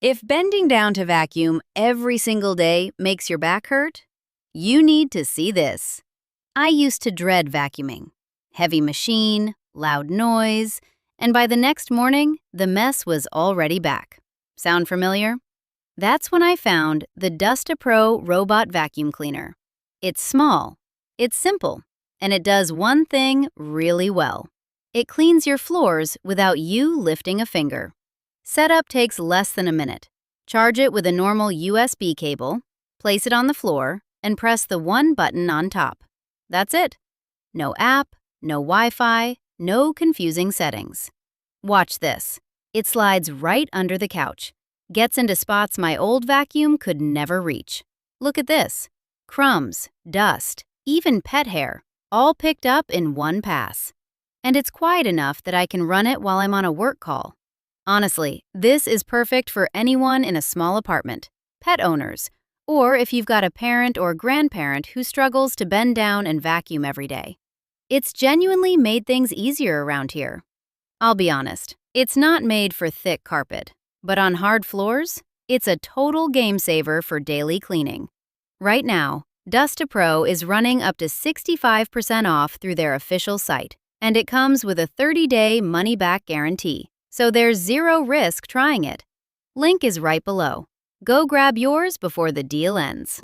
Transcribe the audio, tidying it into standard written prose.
If bending down to vacuum every single day makes your back hurt, you need to see this. I used to dread vacuuming. Heavy machine, loud noise, and by the next morning, the mess was already back. Sound familiar? That's when I found the DustaPro Robot Vacuum Cleaner. It's small, it's simple, and it does one thing really well. It cleans your floors without you lifting a finger. Setup takes less than a minute. Charge it with a normal USB cable, place it on the floor, and press the one button on top. That's it. No app, no Wi-Fi, no confusing settings. Watch this. It slides right under the couch. Gets into spots my old vacuum could never reach. Look at this. Crumbs, dust, even pet hair, all picked up in one pass. And it's quiet enough that I can run it while I'm on a work call. Honestly, this is perfect for anyone in a small apartment, pet owners, or if you've got a parent or grandparent who struggles to bend down and vacuum every day. It's genuinely made things easier around here. I'll be honest, it's not made for thick carpet, but on hard floors, it's a total game saver for daily cleaning. Right now, DustaPro is running up to 65% off through their official site, and it comes with a 30-day money-back guarantee. So there's zero risk trying it. Link is right below. Go grab yours before the deal ends.